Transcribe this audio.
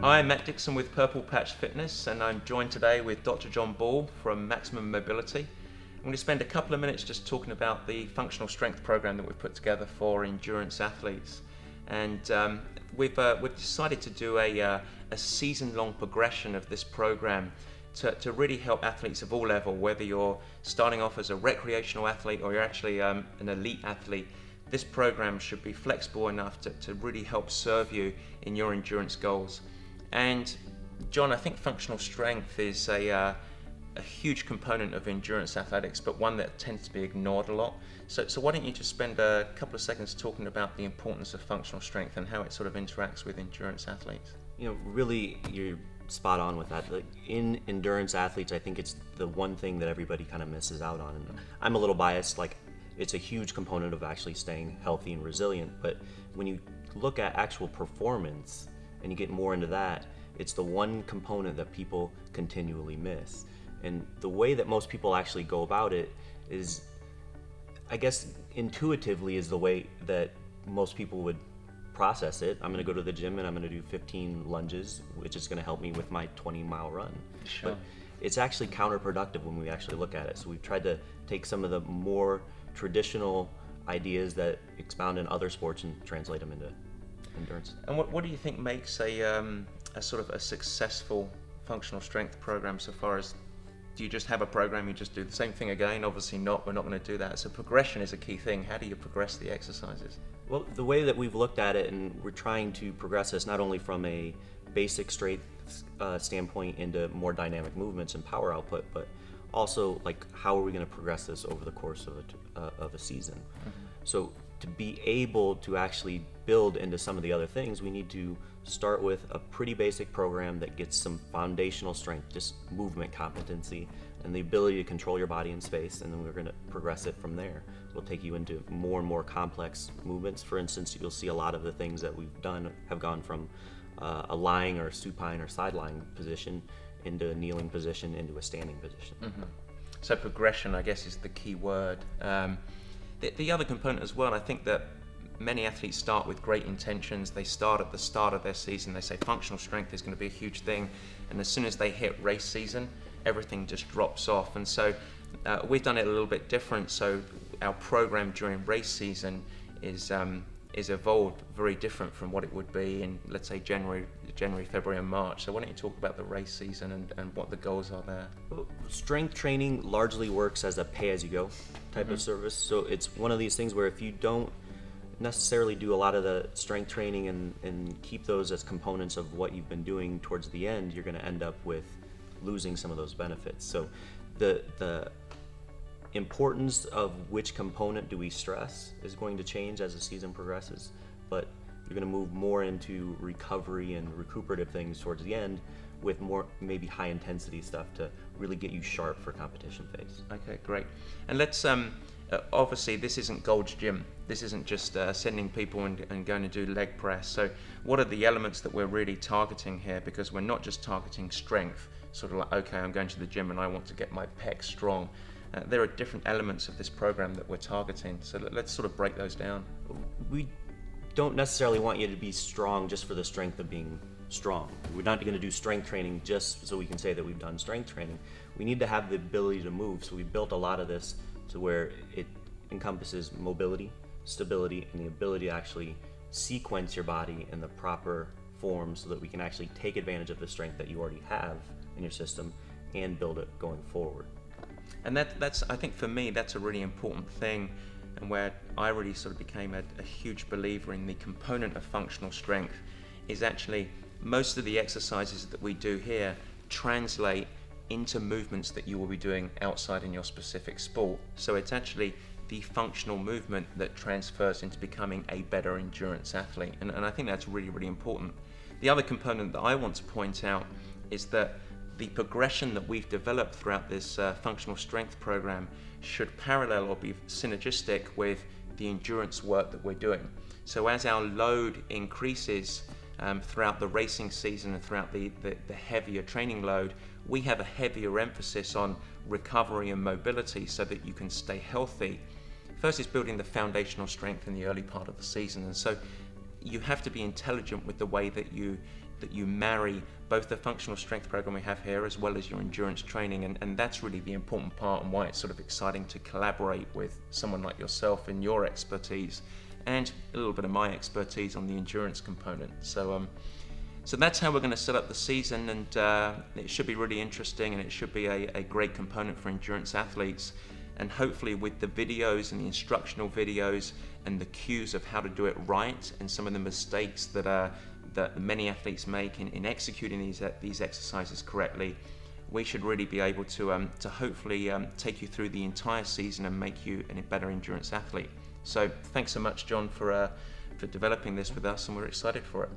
Hi, I'm Matt Dixon with Purple Patch Fitness, and I'm joined today with Dr. John Ball from Maximum Mobility. I'm going to spend a couple of minutes just talking about the functional strength program that we've put together for endurance athletes. And we've decided to do a season-long progression of this program to really help athletes of all level, whether you're starting off as a recreational athlete or you're actually an elite athlete. This program should be flexible enough to really help serve you in your endurance goals. And John, I think functional strength is a huge component of endurance athletics, but one that tends to be ignored a lot. So why don't you just spend a couple of seconds talking about the importance of functional strength and how it sort of interacts with endurance athletes? You know, really, you're spot on with that. Like, in endurance athletes, I think it's the one thing that everybody kind of misses out on. And I'm a little biased, like it's a huge component of actually staying healthy and resilient, but when you look at actual performance and you get more into that, it's the one component that people continually miss. And the way that most people actually go about it is, I guess, intuitively is the way that most people would process it. I'm going to go to the gym and I'm going to do 15 lunges, which is going to help me with my 20-mile run. Sure. But it's actually counterproductive when we actually look at it. So we've tried to take some of the more traditional ideas that expound in other sports and translate them into endurance. And what do you think makes a sort of a successful functional strength program, so far as, do you just have a program, you just do the same thing again? Obviously not, we're not going to do that. So progression is a key thing. How do you progress the exercises? Well, the way that we've looked at it, and we're trying to progress this not only from a basic strength standpoint into more dynamic movements and power output, but also like how are we going to progress this over the course of a season. Mm-hmm. So to be able to actually build into some of the other things, we need to start with a pretty basic program that gets some foundational strength, just movement competency and the ability to control your body in space, and then we're going to progress it from there. We'll take you into more and more complex movements. For instance, you'll see a lot of the things that we've done have gone from a lying or supine or side lying position into a kneeling position into a standing position. Mm-hmm. So progression, I guess, is the key word. The other component as well, I think that many athletes start with great intentions. They start at the start of their season, they say functional strength is going to be a huge thing, and as soon as they hit race season, everything just drops off. And so we've done it a little bit different. So our program during race season is evolved very different from what it would be in, let's say, January, February and March. So why don't you talk about the race season and what the goals are there? Strength training largely works as a pay-as-you-go type of service. So it's one of these things where if you don't necessarily do a lot of the strength training and keep those as components of what you've been doing towards the end, you're going to end up with losing some of those benefits. So the importance of which component do we stress is going to change as the season progresses, but you're going to move more into recovery and recuperative things towards the end with more maybe high intensity stuff to really get you sharp for competition phase. Okay, great. And let's obviously this isn't Gold's Gym. This isn't just sending people and going to do leg press. So what are the elements that we're really targeting here? Because we're not just targeting strength, sort of like, okay, I'm going to the gym and I want to get my pecs strong. There are different elements of this program that we're targeting. So let's sort of break those down. We don't necessarily want you to be strong just for the strength of being strong. We're not going to do strength training just so we can say that we've done strength training. We need to have the ability to move. So we built a lot of this to where it encompasses mobility, stability, and the ability to actually sequence your body in the proper form so that we can actually take advantage of the strength that you already have in your system and build it going forward. And that's, I think for me, that's a really important thing, and where I really sort of became a huge believer in the component of functional strength is actually most of the exercises that we do here translate into movements that you will be doing outside in your specific sport. So it's actually the functional movement that transfers into becoming a better endurance athlete. And I think that's really, really important. The other component that I want to point out is that the progression that we've developed throughout this functional strength program should parallel or be synergistic with the endurance work that we're doing. So as our load increases throughout the racing season and throughout the heavier training load, we have a heavier emphasis on recovery and mobility so that you can stay healthy. First is building the foundational strength in the early part of the season, and so you have to be intelligent with the way that you that you marry both the functional strength program we have here as well as your endurance training, and that's really the important part, and why it's sort of exciting to collaborate with someone like yourself in your expertise and a little bit of my expertise on the endurance component. So that's how we're going to set up the season, and it should be really interesting, and it should be a great component for endurance athletes. And hopefully with the videos and the instructional videos and the cues of how to do it right, and some of the mistakes that many athletes make in executing these exercises correctly, we should really be able to hopefully take you through the entire season and make you a better endurance athlete. So thanks so much, John, for developing this with us, and we're excited for it.